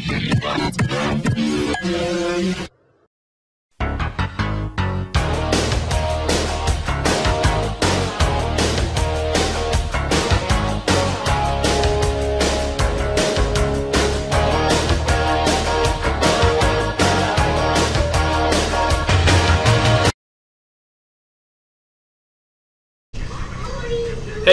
Hey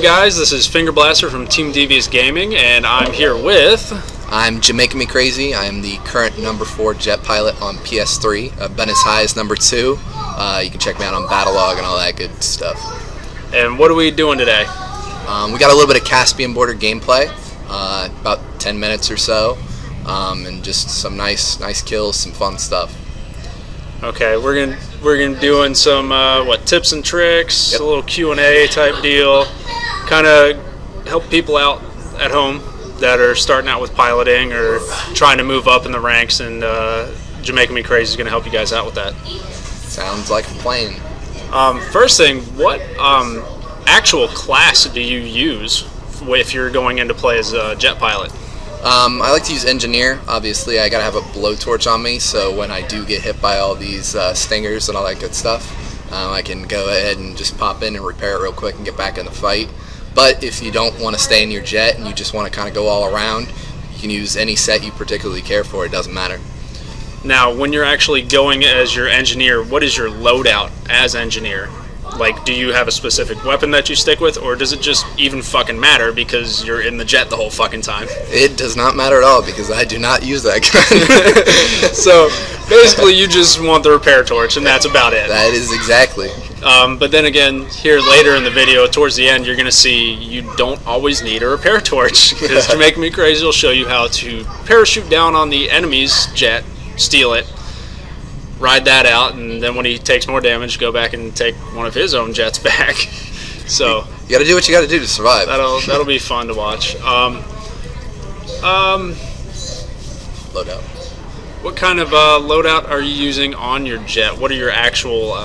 guys, this is Finger Blaster from Team Devious Gaming, and I'm here with... I'm Jamaicamecrazy. I am the current #4 jet pilot on PS3. I've been as high as #2. You can check me out on Battlelog and all that good stuff. And what are we doing today? We got a little bit of Caspian border gameplay, about 10 minutes or so, and just some nice kills, some fun stuff. Okay, we're gonna doing some tips and tricks, Yep. a little Q&A type deal, kind of help people out at home that are starting out with piloting or trying to move up in the ranks, and Jamaicamecrazy is gonna help you guys out with that. Sounds like a plan. First thing, what actual class do you use if you're going into play as a jet pilot? I like to use engineer. Obviously, I gotta have a blowtorch on me, so when I do get hit by all these stingers and all that good stuff, I can go ahead and just pop in and repair it real quick and get back in the fight. But if you don't want to stay in your jet and you just want to kind of go all around, you can use any set you particularly care for. It doesn't matter. Now, when you're actually going as your engineer, what is your loadout as engineer? Like, do you have a specific weapon that you stick with, or does it just even fucking matter because you're in the jet the whole fucking time? It does not matter at all because I do not use that gun. So, basically, you just want the repair torch, and that's about it. That is exactly. But then again, here later in the video, towards the end, you're going to see you don't always need a repair torch, because Jamaicamecrazy will show you how to parachute down on the enemy's jet, steal it, ride that out, and then when he takes more damage, go back and take one of his own jets back. So you got to do what you got to do to survive. That'll be fun to watch. Loadout. What kind of loadout are you using on your jet? What are your actual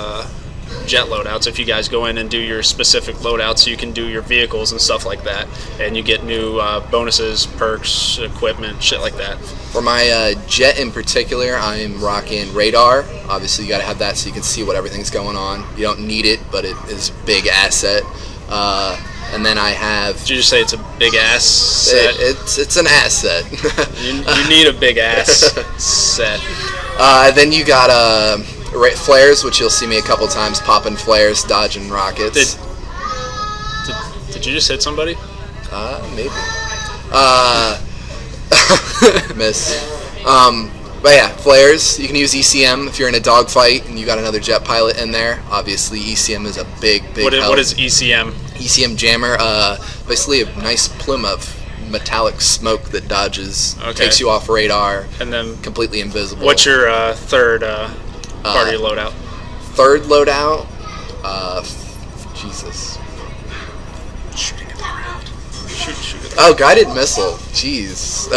jet loadouts? If you guys go in and do your specific loadouts, so you can do your vehicles and stuff like that, and you get new bonuses, perks, equipment, shit like that. For my jet in particular, I'm rocking radar. Obviously, you got to have that so you can see what everything's going on. You don't need it, but it is a big asset. And then I have... Did you just say it's a big ass set? It's an asset. you need a big ass set. Then you got flares, which you'll see me a couple times popping flares, dodging rockets. Did you just hit somebody? Maybe. Miss. But yeah, flares. You can use ECM if you're in a dogfight and you got another jet pilot in there. Obviously, ECM is a big help. What is ECM? ECM jammer. Basically a nice plume of metallic smoke that dodges, takes you off radar, and then completely invisible. What's your third part of your loadout? Third loadout? Jesus. Shooting at the ground. Shoot at the Oh, guided missile. Jeez.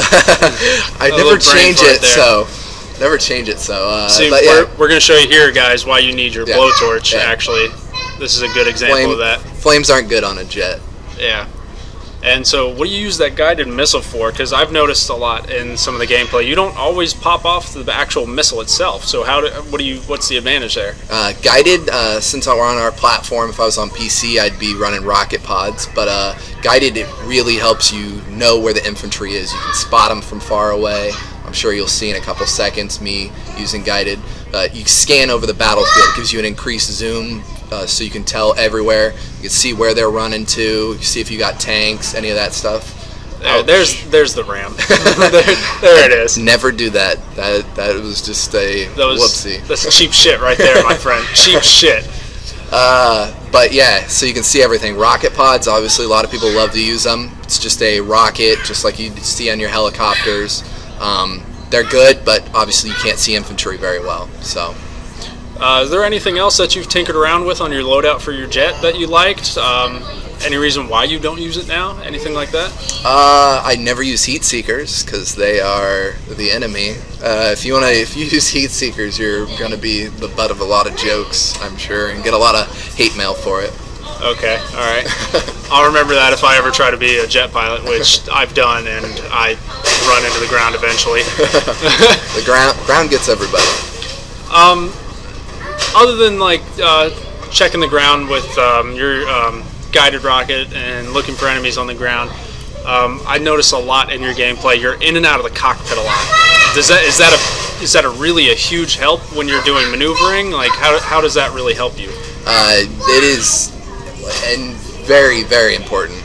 I never change it, so. Never change it, so. See, but yeah. we're going to show you here, guys, why you need your blowtorch, actually. This is a good example of that. Flames aren't good on a jet. Yeah. And so, what do you use that guided missile for? Because I've noticed a lot in some of the gameplay, you don't always pop off the actual missile itself. So, what's the advantage there? Guided, since we're on our platform, if I was on PC, I'd be running rocket pods. But guided, it really helps you know where the infantry is. You can spot them from far away. I'm sure you'll see in a couple seconds me using guided. You scan over the battlefield. It gives you an increased zoom. So you can tell everywhere. You can see where they're running to. You can see if you got tanks, any of that stuff. There's the ram. there it is. Never do that. That was just a whoopsie. That's cheap shit right there, my friend. Cheap shit. But yeah, so you can see everything. Rocket pods, obviously, a lot of people love to use them. It's just a rocket, just like you see on your helicopters. They're good, but obviously you can't see infantry very well. So. Is there anything else that you've tinkered around with on your loadout for your jet that you liked? Any reason why you don't use it now? Anything like that? I never use heat seekers because they are the enemy. If you use heat seekers, you're gonna be the butt of a lot of jokes, I'm sure, and get a lot of hate mail for it. Okay, all right. I'll remember that if I ever try to be a jet pilot, which I've done, and I run into the ground eventually. The ground gets everybody. Other than like checking the ground with your guided rocket and looking for enemies on the ground, I notice a lot in your gameplay. You're in and out of the cockpit a lot. Is that really a huge help when you're doing maneuvering? Like how does that really help you? It is, and very, very important.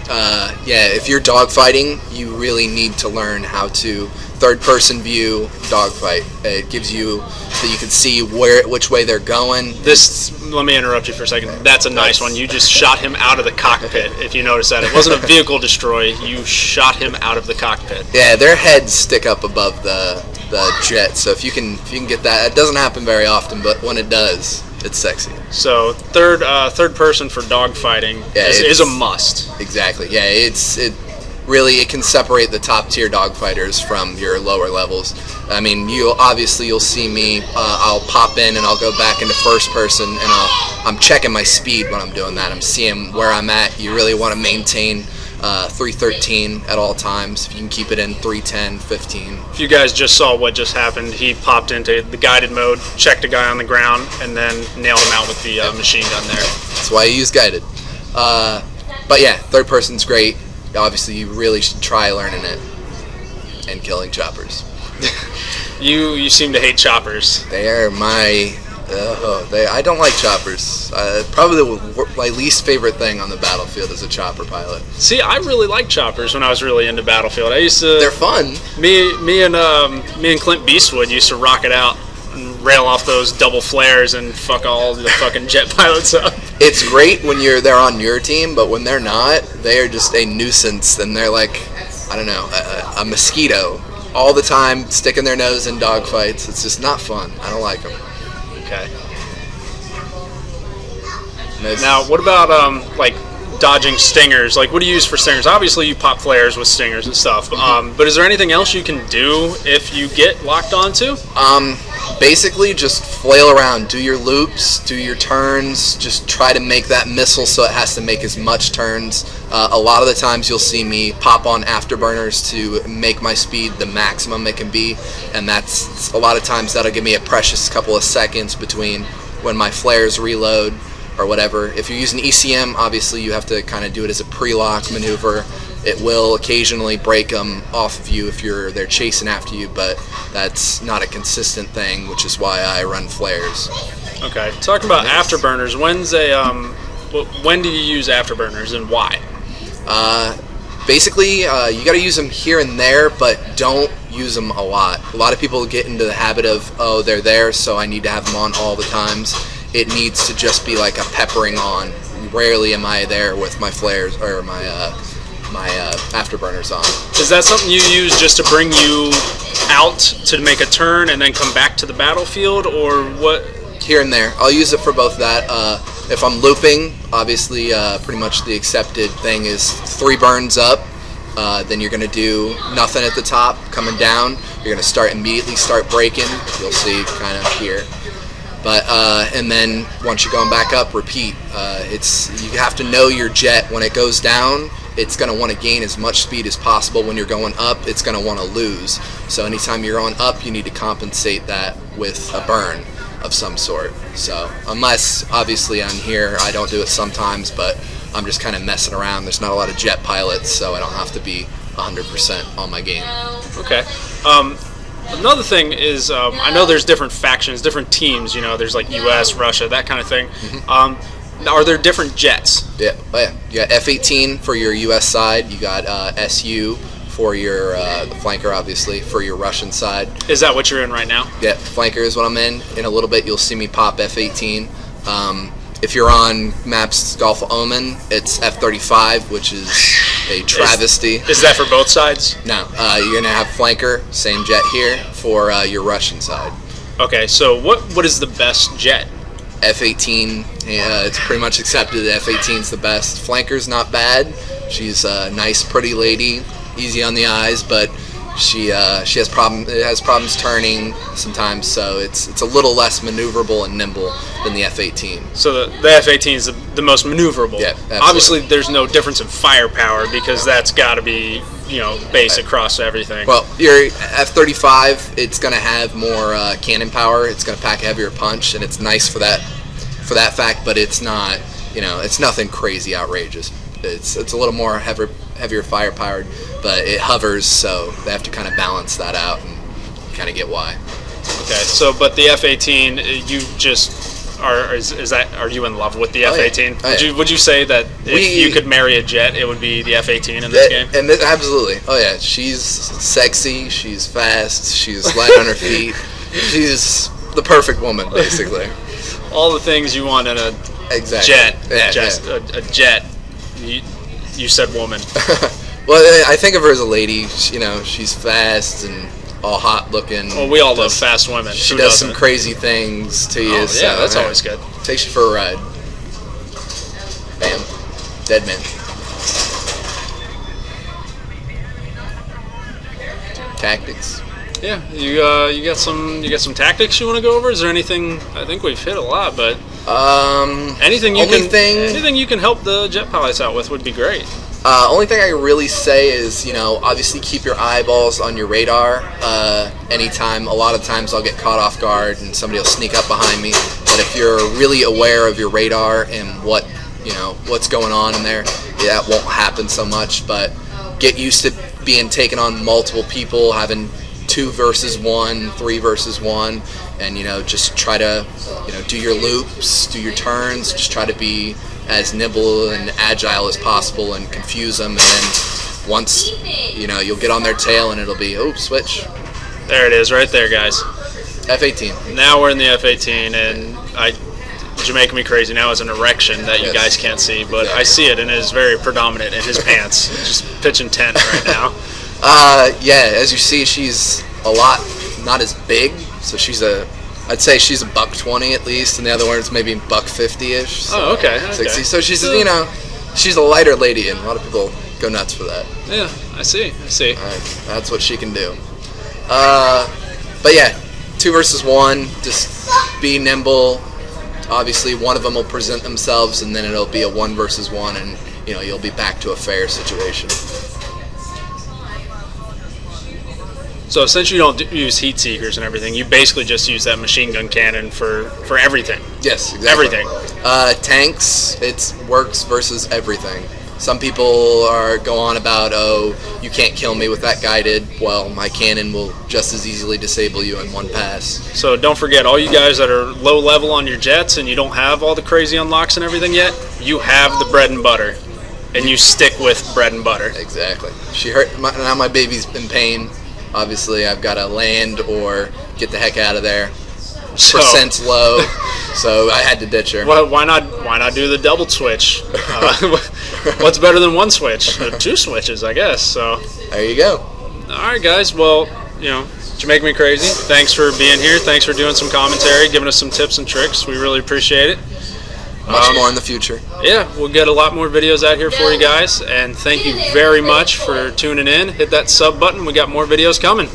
Yeah, if you're dogfighting, you really need to learn how to third-person view dogfight. It gives you so you can see which way they're going. Let me interrupt you for a second. That's a nice one. You just shot him out of the cockpit. If you notice that, it wasn't a vehicle destroy. You shot him out of the cockpit. Yeah, their heads stick up above the jet. So if you can get that, it doesn't happen very often, but when it does, it's sexy. So third person for dogfighting is a must. Exactly. Yeah, it can separate the top tier dogfighters from your lower levels. I mean, you'll see me. I'll pop in and I'll go back into first person, and I'm checking my speed when I'm doing that. I'm seeing where I'm at. You really want to maintain 313 at all times. If you can keep it in 310, 15. If you guys just saw what just happened, he popped into the guided mode, checked a guy on the ground, and then nailed him out with the machine gun there. That's why I use guided. But yeah, third person's great. Obviously, you really should try learning it and killing choppers. You seem to hate choppers. They are my... I don't like choppers. Probably my least favorite thing on the battlefield is a chopper pilot. See, I really liked choppers when I was really into Battlefield. I used to. They're fun. Me and Clint Beastwood used to rock it out and rail off those double flares and fuck all the fucking jet pilots up. It's great when they're on your team, but when they're not, they are just a nuisance. And they're like, I don't know, a mosquito all the time, sticking their nose in dogfights. It's just not fun. I don't like them. Okay. Now, what about like dodging stingers? Like, what do you use for stingers? Obviously, you pop flares with stingers and stuff. But is there anything else you can do if you get locked onto? Basically, just flail around, do your loops, do your turns. Just try to make that missile so it has to make as much turns. A lot of the times, you'll see me pop on afterburners to make my speed the maximum it can be, and that's a lot of times that'll give me a precious couple of seconds between when my flares reload or whatever. If you're using ECM, obviously you have to kind of do it as a pre-lock maneuver. It will occasionally break them off of you if they're chasing after you, but that's not a consistent thing, which is why I run flares. Okay, talking about afterburners, when do you use afterburners and why? Basically, you got to use them here and there, but don't use them a lot. A lot of people get into the habit of, oh, they're there, so I need to have them on all the times. It needs to just be like a peppering on. Rarely am I there with my flares or my afterburners on. Is that something you use just to bring you out to make a turn and then come back to the battlefield, or what? Here and there. I'll use it for both that. If I'm looping, obviously pretty much the accepted thing is 3 burns up. Then you're going to do nothing at the top, coming down. You're going to immediately start braking. You'll see kind of here. But and then once you're going back up, repeat. You have to know your jet. When it goes down, it's going to want to gain as much speed as possible. When you're going up, it's going to want to lose. So anytime you're going up, you need to compensate that with a burn of some sort. So unless obviously on here, I don't do it sometimes, but I'm just kind of messing around. There's not a lot of jet pilots, so I don't have to be 100% on my game. Okay. Another thing is, I know there's different factions, different teams, there's like US, Russia, that kind of thing. Mm-hmm. Are there different jets? Yeah, you got F-18 for your US side, you got SU for your, the flanker obviously, for your Russian side. Is that what you're in right now? Yeah, flanker is what I'm in. In a little bit you'll see me pop F-18. If you're on maps Gulf of Oman, it's F-35, which is a travesty. Is that for both sides? No. You're going to have flanker, same jet here, for your Russian side. Okay, so what is the best jet? F-18. It's pretty much accepted that F-18 is the best. Flanker's not bad. She's a nice, pretty lady, easy on the eyes, but She has problems turning sometimes, so it's a little less maneuverable and nimble than the F-18. So the F-18 is the most maneuverable. Yeah, absolutely. Obviously, there's no difference in firepower because that's got to be base across everything. Well, your F-35, it's going to have more cannon power. It's going to pack a heavier punch, and it's nice for that fact. But it's not, it's nothing crazy outrageous. It's a little more heavier firepower, but it hovers, so they have to kind of balance that out and kind of get why. Okay, so but the F-18, you just are you in love with the F-18? Oh, yeah. Would you say that if you could marry a jet, it would be the F-18 in this game? And absolutely. Oh yeah, she's sexy, she's fast, she's light on her feet. She's the perfect woman, basically. All the things you want in a jet. Yeah, a jet. You said woman. Well, I think of her as a lady. She's fast and all hot looking. Well, we all love fast women. She does some crazy things to you. Oh, yeah, that's always good. Takes you for a ride. Bam. Dead man. Tactics. Yeah, you got some tactics you want to go over? Is there anything? I think we've hit a lot, but anything you can help the jet pilots out with would be great. Only thing I can really say is, obviously keep your eyeballs on your radar. Anytime, a lot of times I'll get caught off guard and somebody will sneak up behind me. But if you're really aware of your radar and what's going on in there, that won't happen so much. But get used to being taken on multiple people, having 2 versus 1, 3 versus 1, and just try to do your loops, do your turns, just try to be as nimble and agile as possible and confuse them, and then once you'll get on their tail and it'll be switch. There it is, right there, guys. F-18. Now we're in the F-18, and Jamaicamecrazy now is an erection that you guys can't see, but I see it, and it is very predominant in his pants. Just pitching tent right now. Yeah, as you see, she's a lot not as big, so I'd say she's a $120 at least, and the other one's maybe $150-ish. So okay. 60. So she's she's a lighter lady, and a lot of people go nuts for that. Yeah, I see. That's what she can do. But yeah, 2 versus 1, just be nimble. Obviously, one of them will present themselves, and then it'll be a 1 versus 1, and you'll be back to a fair situation. So since you don't use heat seekers and everything, you basically just use that machine gun cannon for everything. Yes, exactly. Everything. Tanks, it works versus everything. Some people go on about, you can't kill me with that guided. Well, my cannon will just as easily disable you in 1 pass. So don't forget, all you guys that are low level on your jets and you don't have all the crazy unlocks and everything yet, you have the bread and butter. And you stick with bread and butter. Exactly. She hurt. Now my baby's in pain. Obviously, I've got to land or get the heck out of there. Percent's low, so I had to ditch her. Well, why not do the double switch? What's better than 1 switch? 2 switches, I guess. So there you go. All right, guys. Well, Jamaicamecrazy, thanks for being here. Thanks for doing some commentary, giving us some tips and tricks. We really appreciate it. Much more in the future. Yeah, we'll get a lot more videos out here for you guys, and thank you very much for tuning in. Hit that sub button. We got more videos coming.